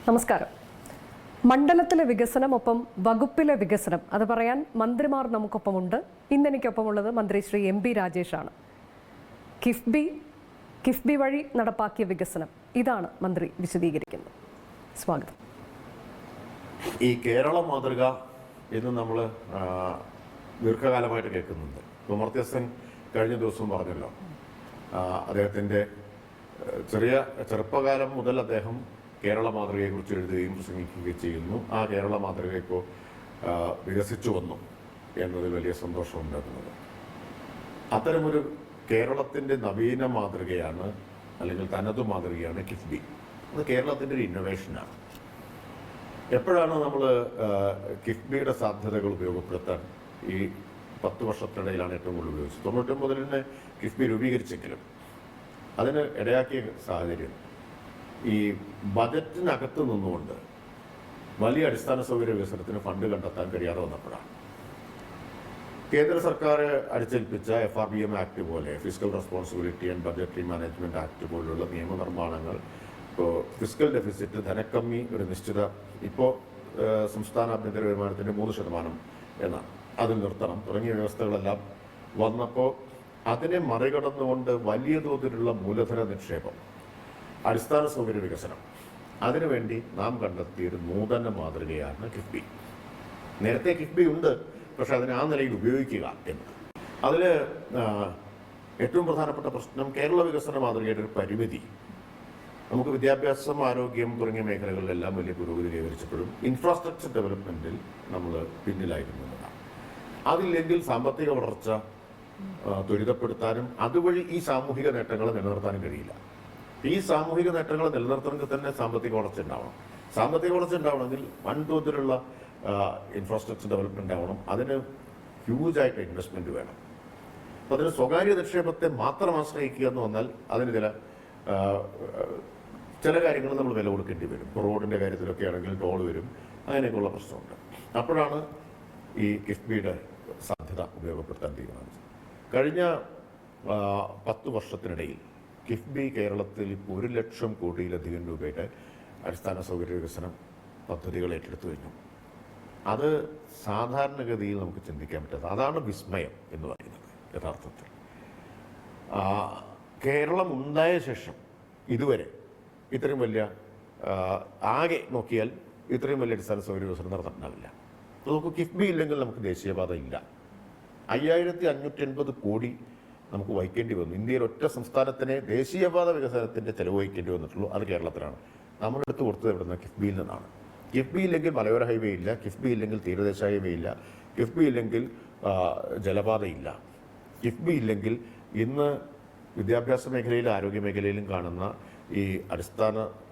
നമസ്കാരം. മണ്ഡലത്തിലെ വികസനം ഒപ്പം വകുപ്പിലെ വികസനം അത് പറയാൻ മന്ത്രിമാർ നമുക്കൊപ്പമുണ്ട്. ഇന്നെനിക്കൊപ്പമുള്ളത് മന്ത്രി ശ്രീ എം.ബി. രാജേഷാണ്. കിഫ്ബി വഴി നടപ്പാക്കിയ വികസനം ഇതാണ് മന്ത്രി വിശദീകരിക്കുന്നത്. സ്വാഗതം. ഈ കേരള മാതൃക എന്ന് നമ്മൾ ദീർഘകാലമായിട്ട് കേൾക്കുന്നുണ്ട്. അമർത്യ സെൻ കഴിഞ്ഞ ദിവസം പറഞ്ഞല്ലോ, അദ്ദേഹത്തിൻ്റെ ചെറുപ്പകാലം മുതൽ അദ്ദേഹം കേരള മാതൃകയെക്കുറിച്ച് എഴുതുകയും പ്രസംഗിക്കുകയും ചെയ്യുന്നു. ആ കേരള മാതൃക ഇപ്പോൾ വികസിച്ചു വന്നു എന്നതിൽ വലിയ സന്തോഷമുണ്ടാകുന്നത്. അത്തരമൊരു കേരളത്തിൻ്റെ നവീന മാതൃകയാണ്, അല്ലെങ്കിൽ തനതു മാതൃകയാണ് കിഫ്ബി. അത് കേരളത്തിൻ്റെ ഒരു ഇന്നൊവേഷനാണ്. എപ്പോഴാണ് നമ്മൾ കിഫ്ബിയുടെ സാധ്യതകൾ ഉപയോഗപ്പെടുത്താൻ ഈ 10 വർഷത്തിനിടയിലാണ് ഏറ്റവും കൂടുതൽ ഉപയോഗിച്ചത്. 99 കിഫ്ബി രൂപീകരിച്ചെങ്കിലും അതിന് ഇടയാക്കിയ സാഹചര്യം ഈ ബജറ്റിനകത്ത് നിന്നുകൊണ്ട് വലിയ അടിസ്ഥാന സൗകര്യ വികസനത്തിന് ഫണ്ട് കണ്ടെത്താൻ കഴിയാതെ വന്നപ്പോഴാണ് കേന്ദ്ര സർക്കാർ അടിച്ചേൽപ്പിച്ച FRBM ആക്ട് പോലെ, physical responsibility and budgetary management act പോലുള്ള നിയമനിർമ്മാണങ്ങൾ, ഇപ്പോൾ ഫിസിക്കൽ ഡെഫിസിറ്റ് ധനക്കമ്മി ഒരു നിശ്ചിത, ഇപ്പോൾ സംസ്ഥാന ആഭ്യന്തര വരുമാനത്തിൻ്റെ 3% എന്നാണ്, അതിൽ നിർത്തണം തുടങ്ങിയ വ്യവസ്ഥകളെല്ലാം വന്നപ്പോൾ അതിനെ മറികടന്നുകൊണ്ട് വലിയ തോതിലുള്ള മൂലധന നിക്ഷേപം, അടിസ്ഥാന സൗകര്യ വികസനം, അതിനുവേണ്ടി നാം കണ്ടെത്തിയൊരു നൂതന മാതൃകയാണ് കിഫ്ബി. നേരത്തെ കിഫ്ബി ഉണ്ട്, പക്ഷെ അതിനെ ആ നിലയിൽ ഉപയോഗിക്കുക എന്ന്. അതിൽ ഏറ്റവും പ്രധാനപ്പെട്ട പ്രശ്നം കേരള വികസന മാതൃകയുടെ ഒരു പരിമിതി. നമുക്ക് വിദ്യാഭ്യാസം, ആരോഗ്യം തുടങ്ങിയ മേഖലകളിലെല്ലാം വലിയ പുരോഗതി കൈവരിച്ചപ്പോഴും ഇൻഫ്രാസ്ട്രക്ചർ ഡെവലപ്മെൻറ്റിൽ നമ്മൾ പിന്നിലായിരുന്നതാണ്. അതില്ലെങ്കിൽ സാമ്പത്തിക വളർച്ച ത്വരിതപ്പെടുത്താനും അതുവഴി ഈ സാമൂഹിക നേട്ടങ്ങളെ നിലനിർത്താനും കഴിയില്ല. ഈ സാമൂഹിക നേട്ടങ്ങൾ നിലനിർത്തണമെങ്കിൽ തന്നെ സാമ്പത്തിക വളർച്ച ഉണ്ടാവണം. സാമ്പത്തിക വളർച്ച ഉണ്ടാവണമെങ്കിൽ വൻതോതിലുള്ള ഇൻഫ്രാസ്ട്രക്ചർ ഡെവലപ്മെൻ്റ് ആവണം. അതിന് ഹ്യൂജായിട്ട് ഇൻവെസ്റ്റ്മെൻറ്റ് വേണം. അപ്പോൾ അതിന് സ്വകാര്യ നിക്ഷേപത്തെ മാത്രം ആശ്രയിക്കുക എന്ന് വന്നാൽ അതിന് ചില കാര്യങ്ങൾ നമ്മൾ വില കൊടുക്കേണ്ടി വരും. ഇപ്പോൾ റോഡിൻ്റെ കാര്യത്തിലൊക്കെ ആണെങ്കിൽ ടോൾ വരും, അങ്ങനെയൊക്കെയുള്ള പ്രശ്നമുണ്ട്. അപ്പോഴാണ് ഈ കിഫ്ബിയുടെ സാധ്യത ഉപയോഗപ്പെടുത്താൻ തീരുമാനിച്ചത്. കഴിഞ്ഞ 10 വർഷത്തിനിടയിൽ കിഫ്ബി കേരളത്തിൽ 1 ലക്ഷം കോടിയിലധികം രൂപയുടെ അടിസ്ഥാന സൗകര്യ വികസന പദ്ധതികൾ ഏറ്റെടുത്തു കഴിഞ്ഞു. അത് സാധാരണഗതിയിൽ നമുക്ക് ചിന്തിക്കാൻ പറ്റാത്ത, അതാണ് വിസ്മയം എന്ന് പറയുന്നത്. യഥാർത്ഥത്തിൽ കേരളം ഉണ്ടായ ശേഷം ഇതുവരെ ഇത്രയും വലിയ, ആകെ നോക്കിയാൽ ഇത്രയും വലിയ അടിസ്ഥാന സൗകര്യ വികസനം നടന്നിട്ടുണ്ടാവില്ല. നമുക്ക് കിഫ്ബി ഇല്ലെങ്കിൽ നമുക്ക് ദേശീയപാത ഇല്ല. 5580 കോടി നമുക്ക് വഹിക്കേണ്ടി വന്നു. ഇന്ത്യയിൽ ഒറ്റ സംസ്ഥാനത്തിന് ദേശീയപാത വികസനത്തിൻ്റെ ചെലവ് വഹിക്കേണ്ടി വന്നിട്ടുള്ളൂ. അത് കേരളത്തിലാണ്. നമ്മളെടുത്ത് കൊടുത്തത് എവിടുന്ന? കിഫ്ബിയിൽ നിന്നാണ്. കിഫ്ബി ഇല്ലെങ്കിൽ മലയോര ഹൈവേ ഇല്ല, കിഫ്ബി ഇല്ലെങ്കിൽ തീരദേശ ഹൈവേ ഇല്ല, കിഫ്ബി ഇല്ലെങ്കിൽ ജലപാതയില്ല, കിഫ്ബി ഇല്ലെങ്കിൽ ഇന്ന് വിദ്യാഭ്യാസ മേഖലയിലും ആരോഗ്യ മേഖലയിലും കാണുന്ന ഈ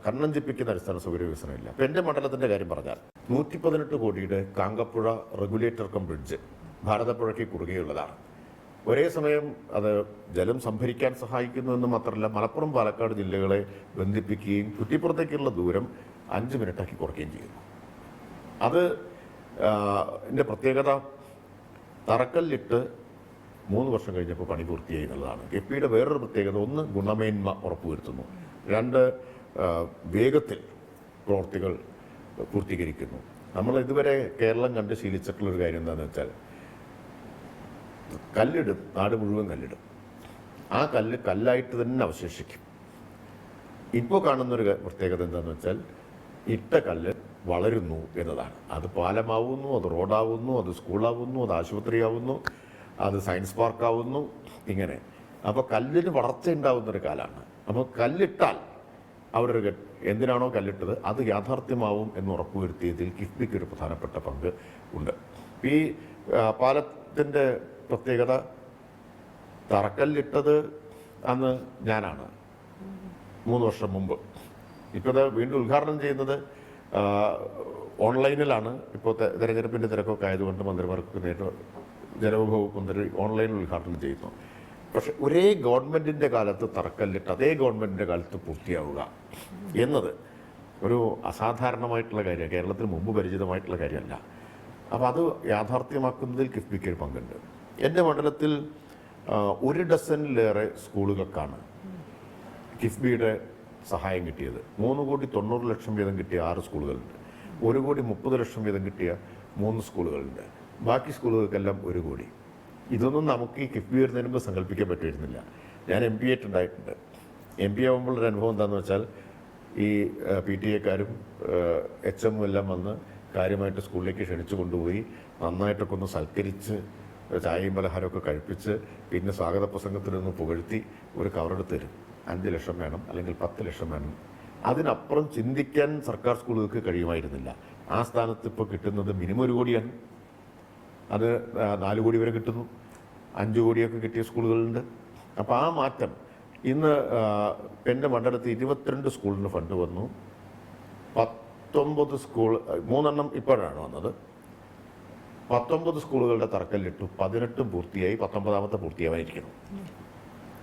കണ്ണഞ്ചിപ്പിക്കുന്ന അടിസ്ഥാന സൗകര്യ വികസനമില്ല. ഇപ്പം എൻ്റെ മണ്ഡലത്തിൻ്റെ കാര്യം പറഞ്ഞാൽ 118 കോടിയുടെ കാങ്കപ്പുഴ റെഗുലേറ്റർ കം ബ്രിഡ്ജ് ഭാരതപ്പുഴയ്ക്ക് കുറുകെയുള്ളതാണ്. ഒരേ സമയം അത് ജലം സംഭരിക്കാൻ സഹായിക്കുന്നു എന്ന് മാത്രമല്ല, മലപ്പുറം പാലക്കാട് ജില്ലകളെ ബന്ധിപ്പിക്കുകയും കുറ്റിപ്പുറത്തേക്കുള്ള ദൂരം 5 മിനിറ്റാക്കി കുറയ്ക്കുകയും ചെയ്യുന്നു. അത് എൻ്റെ പ്രത്യേകത, തറക്കല്ലിട്ട് 3 വർഷം കഴിഞ്ഞപ്പോൾ പണി പൂർത്തിയായി എന്നുള്ളതാണ്. കിഫ്ബിയുടെ വേറൊരു പ്രത്യേകത, 1 ഗുണമേന്മ ഉറപ്പുവരുത്തുന്നു, 2 വേഗത്തിൽ പ്രവൃത്തികൾ പൂർത്തീകരിക്കുന്നു. നമ്മൾ ഇതുവരെ കേരളം കണ്ട് ശീലിച്ചിട്ടുള്ളൊരു കാര്യം എന്താണെന്ന് വെച്ചാൽ, കല്ലിടും, നാട് മുഴുവൻ കല്ലിടും, ആ കല്ല് കല്ലായിട്ട് തന്നെ അവശേഷിക്കും. ഇപ്പോൾ കാണുന്നൊരു പ്രത്യേകത എന്താണെന്ന് വെച്ചാൽ, ഇട്ട കല്ല് വളരുന്നു എന്നതാണ്. അത് പാലമാവുന്നു, അത് റോഡാവുന്നു, അത് സ്കൂളാവുന്നു, അത് ആശുപത്രിയാവുന്നു, അത് സയൻസ് പാർക്കാവുന്നു, ഇങ്ങനെ. അപ്പോൾ കല്ലിന് വളർച്ച ഉണ്ടാവുന്നൊരു കാലമാണ്. അപ്പോൾ കല്ലിട്ടാൽ അവരൊരു എന്തിനാണോ കല്ലിട്ടത് അത് യാഥാർത്ഥ്യമാവും എന്ന് ഉറപ്പുവരുത്തിയതിൽ കിഫ്ബിക്ക് ഒരു പ്രധാനപ്പെട്ട പങ്ക് ഉണ്ട്. ഈ പാലത്തിൻ്റെ പ്രത്യേകത, തറക്കല്ലിട്ടത് അന്ന് ഞാനാണ് 3 വർഷം മുമ്പ്. ഇപ്പോൾ അത് വീണ്ടും ഉദ്ഘാടനം ചെയ്യുന്നത് ഓൺലൈനിലാണ്. ഇപ്പോൾ തെരഞ്ഞെടുപ്പിൻ്റെ തിരക്കൊക്കെ ആയതുകൊണ്ട് മന്ത്രിമാർക്ക് നേരിട്ട് ജലവിഭവ മന്ത്രി ഓൺലൈനിൽ ഉദ്ഘാടനം ചെയ്യുന്നു. പക്ഷെ ഒരേ ഗവൺമെൻറ്റിൻ്റെ കാലത്ത് തറക്കല്ലിട്ട് അതേ ഗവൺമെൻറ്റിൻ്റെ കാലത്ത് പൂർത്തിയാവുക എന്നത് ഒരു അസാധാരണമായിട്ടുള്ള കാര്യമാണ്. കേരളത്തിന് മുമ്പ് പരിചിതമായിട്ടുള്ള കാര്യമല്ല. അപ്പോൾ അത് യാഥാർത്ഥ്യമാക്കുന്നതിൽ കിഫ്ബിക്ക് ഒരു പങ്കുണ്ട്. എൻ്റെ മണ്ഡലത്തിൽ 1 ഡസനിലേറെ സ്കൂളുകൾക്കാണ് കിഫ്ബിയുടെ സഹായം കിട്ടിയത്. 3,90,00,000 വീതം കിട്ടിയ 6 സ്കൂളുകളുണ്ട്. 1,30,00,000 വീതം കിട്ടിയ 3 സ്കൂളുകളുണ്ട്. ബാക്കി സ്കൂളുകൾക്കെല്ലാം 1 കോടി. ഇതൊന്നും നമുക്ക് ഈ കിഫ്ബി വരുന്നതിന് മുമ്പ് സങ്കല്പിക്കാൻ പറ്റിയിരുന്നില്ല. ഞാൻ MP ആയിട്ടുണ്ടായിട്ടുണ്ട്. MP ആകുമ്പോൾ ഒരു അനുഭവം എന്താണെന്ന് വെച്ചാൽ ഈ PTA-ക്കാരും HM എല്ലാം വന്ന് കാര്യമായിട്ട് സ്കൂളിലേക്ക് ക്ഷണിച്ചു കൊണ്ടുപോയി നന്നായിട്ടൊക്കെ ഒന്ന് സൽക്കരിച്ച് ചായയും പലഹാരമൊക്കെ കഴിപ്പിച്ച് പിന്നെ സ്വാഗത പ്രസംഗത്തിനൊന്ന് പുകഴ്ത്തി ഒരു കവറെടുത്ത് തരും. 5 ലക്ഷം വേണം അല്ലെങ്കിൽ 10 ലക്ഷം വേണം. അതിനപ്പുറം ചിന്തിക്കാൻ സർക്കാർ സ്കൂളുകൾക്ക് കഴിയുമായിരുന്നില്ല. ആ സ്ഥാനത്ത് ഇപ്പോൾ കിട്ടുന്നത് മിനിമം 1 കോടിയാണ്. അത് 4 കോടി വരെ കിട്ടുന്നു. 5 കോടിയൊക്കെ കിട്ടിയ സ്കൂളുകളുണ്ട്. അപ്പോൾ ആ മാറ്റം ഇന്ന് എൻ്റെ മണ്ഡലത്തിൽ 22 സ്കൂളിന് ഫണ്ട് വന്നു. 19 സ്കൂൾ 3 എണ്ണം ഇപ്പോഴാണ് വന്നത്. 19 സ്കൂളുകളുടെ തറക്കല്ലിട്ടു. 18 പൂർത്തിയായി, 19ാമത്തെ പൂർത്തിയാവാനിരിക്കുന്നു.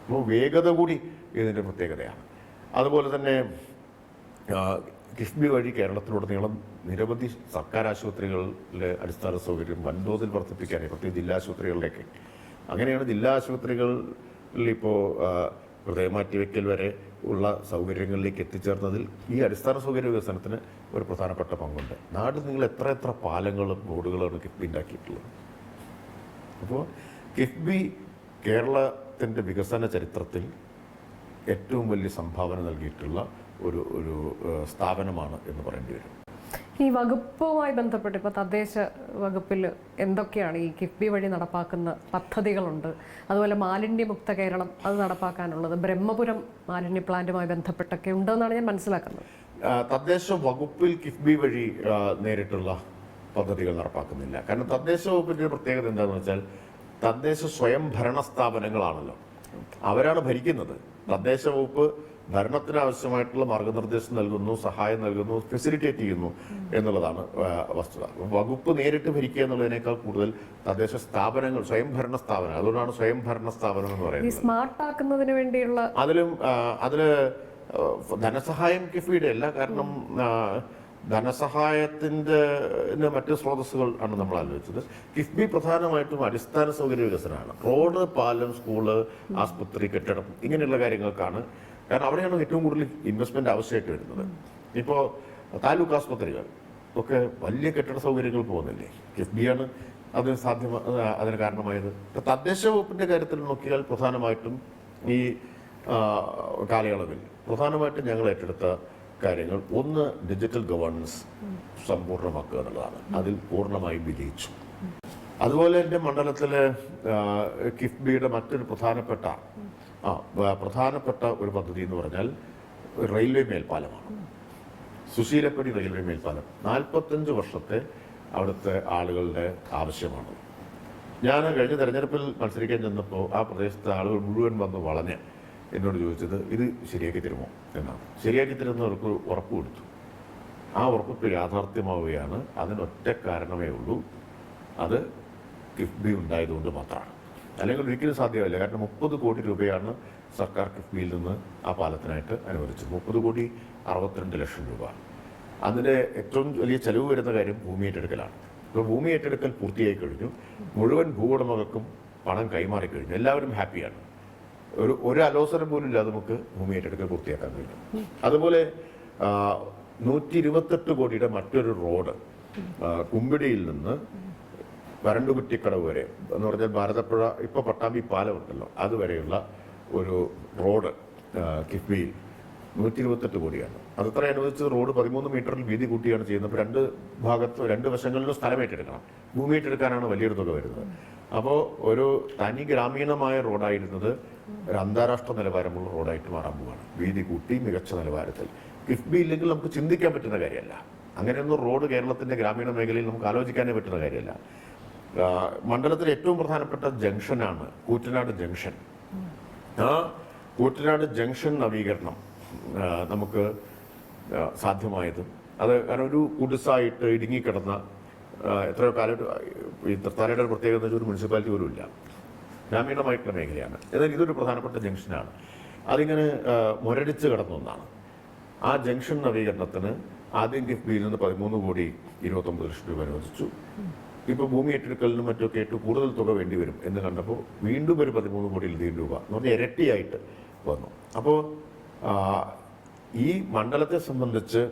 അപ്പോൾ വേഗത കൂടി ഇതിൻ്റെ പ്രത്യേകതയാണ്. അതുപോലെ തന്നെ കിഫ്ബി വഴി കേരളത്തിലുടനീളം നിരവധി സർക്കാർ ആശുപത്രികളിലെ അടിസ്ഥാന സൗകര്യം വൻതോതിൽ വർദ്ധിപ്പിക്കാനായി, പ്രത്യേകിച്ച് ജില്ലാ ആശുപത്രികളിലേക്ക്. അങ്ങനെയാണ് ജില്ലാ ആശുപത്രികളിൽ ഇപ്പോൾ ഹൃദയമാറ്റിവെക്കൽ വരെ ഉള്ള സൗകര്യങ്ങളിലേക്ക് എത്തിച്ചേർന്നതിൽ ഈ അടിസ്ഥാന സൗകര്യ വികസനത്തിന് ഒരു പ്രധാനപ്പെട്ട പങ്കുണ്ട്. നാട് നിങ്ങൾ എത്ര പാലങ്ങളും റോഡുകളുമാണ് കിഫ്ബി ഉണ്ടാക്കിയിട്ടുള്ളത്. അപ്പോൾ കിഫ്ബി കേരളത്തിൻ്റെ വികസന ചരിത്രത്തിൽ ഏറ്റവും വലിയ സംഭാവന നൽകിയിട്ടുള്ള ഒരു സ്ഥാപനമാണ് എന്ന് പറയേണ്ടി വരും. ഈ വകുപ്പുമായി ബന്ധപ്പെട്ട് ഇപ്പോൾ തദ്ദേശ വകുപ്പിൽ എന്തൊക്കെയാണ് ഈ കിഫ്ബി വഴി നടപ്പാക്കുന്ന പദ്ധതികളുണ്ട്? അതുപോലെ മാലിന്യമുക്ത കേരളം അത് നടപ്പാക്കാനുള്ളത്, ബ്രഹ്മപുരം മാലിന്യ പ്ലാന്റുമായി ബന്ധപ്പെട്ടൊക്കെ ഉണ്ടെന്നാണ് ഞാൻ മനസ്സിലാക്കുന്നത്. തദ്ദേശ വകുപ്പിൽ കിഫ്ബി വഴി നേരിട്ടുള്ള പദ്ധതികൾ നടപ്പാക്കുന്നില്ല. കാരണം തദ്ദേശ വകുപ്പിൻ്റെ പ്രത്യേകത എന്താണെന്ന് വെച്ചാൽ തദ്ദേശ സ്വയംഭരണ സ്ഥാപനങ്ങളാണല്ലോ, അവരാണ് ഭരിക്കുന്നത്. തദ്ദേശ വകുപ്പ് ഭരണത്തിന് ആവശ്യമായിട്ടുള്ള മാർഗനിർദ്ദേശം നൽകുന്നു, സഹായം നൽകുന്നു, ഫെസിലിറ്റേറ്റ് ചെയ്യുന്നു എന്നുള്ളതാണ് വസ്തുത. വകുപ്പ് നേരിട്ട് ഭരിക്കുക എന്നുള്ളതിനേക്കാൾ കൂടുതൽ തദ്ദേശ സ്ഥാപനങ്ങൾ, സ്വയംഭരണ സ്ഥാപനം, അതുകൊണ്ടാണ് സ്വയംഭരണ സ്ഥാപനം എന്ന് പറയുന്നത്. സ്മാർട്ട് ആക്കുന്നതിന് വേണ്ടിയുള്ള അതില് ധനസഹായം കിഫ്ബിയുടെ അല്ല. കാരണം ധനസഹായത്തിന്റെ മറ്റ് സ്രോതസ്സുകൾ ആണ് നമ്മൾ ആലോചിച്ചത്. കിഫ്ബി പ്രധാനമായിട്ടും അടിസ്ഥാന സൗകര്യ വികസനമാണ്. റോഡ്, പാലം, സ്കൂള്, ആസ്പത്രി, കെട്ടിടം ഇങ്ങനെയുള്ള കാര്യങ്ങൾക്കാണ്. കാരണം അവിടെയാണ് ഏറ്റവും കൂടുതൽ ഇൻവെസ്റ്റ്മെന്റ് ആവശ്യമായിട്ട് വരുന്നത്. ഇപ്പോൾ താലൂക്ക് ആസ്പത്രികൾ ഒക്കെ വലിയ കെട്ടിട സൗകര്യങ്ങൾ പോകുന്നില്ലേ, കിഫ്ബിയാണ് അതിന് കാരണമായത്. തദ്ദേശ വകുപ്പിന്റെ കാര്യത്തിൽ നോക്കിയാൽ പ്രധാനമായിട്ടും ഈ കാലയളവിൽ പ്രധാനമായിട്ടും ഞങ്ങൾ ഏറ്റെടുത്ത കാര്യങ്ങൾ, ഒന്ന് ഡിജിറ്റൽ ഗവേണൻസ് സമ്പൂർണ്ണമാക്കുക എന്നുള്ളതാണ്. അതിൽ പൂർണ്ണമായും വിജയിച്ചു. അതുപോലെ എൻ്റെ മണ്ഡലത്തിലെ കിഫ്ബിയുടെ മറ്റൊരു പ്രധാനപ്പെട്ട ഒരു പദ്ധതി എന്ന് പറഞ്ഞാൽ റെയിൽവേ മേൽപ്പാലമാണ്. സുശീലപ്പടി റെയിൽവേ മേൽപ്പാലം 45 വർഷത്തെ അവിടുത്തെ ആളുകളുടെ ആവശ്യമാണ്. ഞാൻ കഴിഞ്ഞ തെരഞ്ഞെടുപ്പിൽ മത്സരിക്കാൻ ചെന്നപ്പോൾ ആ പ്രദേശത്തെ ആളുകൾ മുഴുവൻ വന്ന് വളഞ്ഞ് എന്നോട് ചോദിച്ചത് ഇത് ശരിയാക്കി തരുമോ എന്നാണ്. ശരിയാക്കി തരുന്നവർക്ക് ഉറപ്പ് കൊടുത്തു. ആ ഉറപ്പ് യാഥാർത്ഥ്യമാവുകയാണ്. അതിനൊറ്റ കാരണമേ ഉള്ളൂ, അത് കിഫ്ബി ഉണ്ടായതുകൊണ്ട് മാത്രമാണ്. അല്ലെങ്കിൽ ഒരിക്കലും സാധ്യമല്ല. കാരണം 30 കോടി രൂപയാണ് സർക്കാർ കിഫ്ബിയിൽ നിന്ന് ആ പാലത്തിനായിട്ട് അനുവദിച്ചത്. 30,62 ലക്ഷം രൂപ. അതിൻ്റെ ഏറ്റവും വലിയ ചെലവ് വരുന്ന കാര്യം ഭൂമി ഏറ്റെടുക്കലാണ്. ഇപ്പോൾ ഭൂമി ഏറ്റെടുക്കൽ പൂർത്തിയായി കഴിഞ്ഞു. മുഴുവൻ ഭൂവുടമകൾക്കും പണം കൈമാറിക്കഴിഞ്ഞു. എല്ലാവരും ഹാപ്പിയാണ്. ഒരു അലോസരം പോലും ഇല്ലാതെ നമുക്ക് ഭൂമി ഏറ്റെടുക്കൽ പൂർത്തിയാക്കാൻ കഴിയും. അതുപോലെ 128 കോടിയുടെ മറ്റൊരു റോഡ് കുമ്പിടിയിൽ നിന്ന് വരണ്ടുകുറ്റിക്കടവ് വരെ എന്ന് പറഞ്ഞാൽ ഭാരതപ്പുഴ, ഇപ്പോൾ പട്ടാമ്പി പാലം ഉണ്ടല്ലോ, അതുവരെയുള്ള ഒരു റോഡ് കിഫ്ബിയിൽ 128 കോടിയാണ്. അതത്ര അനുവദിച്ചത് റോഡ് 13 മീറ്ററിൽ വീതി കൂട്ടിയാണ് ചെയ്യുന്നത്. അപ്പോൾ രണ്ട് വശങ്ങളിലും സ്ഥലം ഏറ്റെടുക്കണം. ഭൂമി ഏറ്റെടുക്കാനാണ് വലിയൊരു തുക വരുന്നത്. അപ്പോൾ ഒരു തനി ഗ്രാമീണമായ റോഡായിരുന്നത് ഒരു അന്താരാഷ്ട്ര നിലവാരമുള്ള റോഡായിട്ട് മാറാൻ പോവുകയാണ്. വീതി കൂട്ടി മികച്ച നിലവാരത്തിൽ. കിഫ്ബി ഇല്ലെങ്കിൽ നമുക്ക് ചിന്തിക്കാൻ പറ്റുന്ന കാര്യമല്ല. അങ്ങനെയൊന്നും റോഡ് കേരളത്തിൻ്റെ ഗ്രാമീണ മേഖലയിൽ നമുക്ക് ആലോചിക്കാനേ പറ്റുന്ന കാര്യമല്ല. മണ്ഡലത്തിലെ ഏറ്റവും പ്രധാനപ്പെട്ട ജംഗ്ഷനാണ് കൂറ്റനാട് ജംഗ്ഷൻ. ആ കൂറ്റനാട് ജംഗ്ഷൻ നവീകരണം നമുക്ക് സാധ്യമായത് അത് കാരണം ഒരു കുടിസായിട്ട് ഇടുങ്ങിക്കിടന്ന എത്രയോ കാലം ഈ തൃത്താലയുടെ ഒരു പ്രത്യേകത ഒരു മുനിസിപ്പാലിറ്റി പോലും ഇല്ല, ഗ്രാമീണമായിട്ടുള്ള മേഖലയാണ്. എന്നാൽ ഇതൊരു പ്രധാനപ്പെട്ട ജംഗ്ഷനാണ്. അതിങ്ങനെ മുരടിച്ച് കിടന്ന ഒന്നാണ്. ആ ജംഗ്ഷൻ നവീകരണത്തിന് ആദ്യം കിഫ്ബിയിൽ നിന്ന് 13,29 ലക്ഷം രൂപ അനുവദിച്ചു. ഇപ്പോൾ ഭൂമി ഏറ്റെടുക്കലിനും മറ്റൊക്കെ ആയിട്ട് കൂടുതൽ തുക വേണ്ടി വരും എന്ന് കണ്ടപ്പോൾ വീണ്ടും ഒരു 13,00,00,000 രൂപ എന്ന് പറഞ്ഞാൽ ഇരട്ടിയായിട്ട് വന്നു. അപ്പോൾ ഈ മണ്ഡലത്തെ സംബന്ധിച്ച്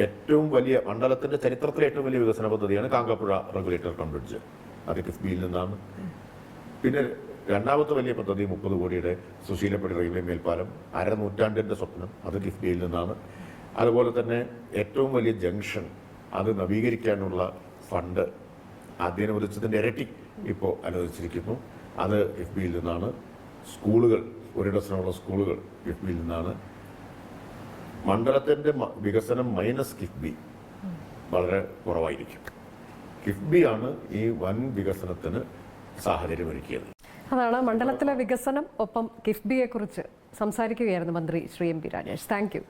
ഏറ്റവും വലിയ മണ്ഡലത്തിന്റെ ചരിത്രത്തിലെ ഏറ്റവും വലിയ വികസന പദ്ധതിയാണ് കാങ്കപ്പുഴ റെഗുലേറ്റർ കം ബ്രിഡ്ജ്. അത് കിഫ്ബിയിൽ നിന്നാണ്. പിന്നെ രണ്ടാമത്തെ വലിയ പദ്ധതി 30 കോടിയുടെ സുശീലപ്പടി റെയിൽവേ മേൽപ്പാലം, അരനൂറ്റാണ്ടിന്റെ സ്വപ്നം, അത് കിഫ്ബിയിൽ നിന്നാണ്. അതുപോലെ തന്നെ ഏറ്റവും വലിയ ജംഗ്ഷൻ അത് നവീകരിക്കാനുള്ള ഫണ്ട് ആദ്യം അനുവദിച്ചതിൻ്റെ ഇരട്ടി ഇപ്പോൾ അനുവദിച്ചിരിക്കുന്നു, അത് കിഫ്ബിയിൽ നിന്നാണ്. സ്കൂളുകൾ, 1 ഡസനോളം സ്കൂളുകൾ കിഫ്ബിയിൽ നിന്നാണ്. മണ്ഡലത്തിൻ്റെ വികസനം മൈനസ് കിഫ്ബി വളരെ കുറവായിരിക്കും. കിഫ്ബിയാണ് ഈ വൻ വികസനത്തിന് സാഹചര്യമൊരുക്കിയത്. അതാണ് മണ്ഡലത്തിലെ വികസനം. ഒപ്പം കിഫ്ബിയെ കുറിച്ച് സംസാരിക്കുകയായിരുന്നു മന്ത്രി Shri M P Rajesh. Thank you.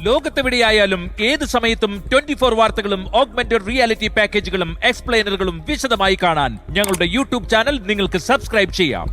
ലോകത്തെവിടെയായാലും ഏത് സമയത്തും 24 വാർത്തകളും ഓഗ്മെന്റഡ് റിയാലിറ്റി പാക്കേജുകളും എക്സ്പ്ലെയിനറുകളും വിശദമായി കാണാൻ ഞങ്ങളുടെ യൂട്യൂബ് ചാനൽ നിങ്ങൾക്ക് സബ്സ്ക്രൈബ് ചെയ്യാം.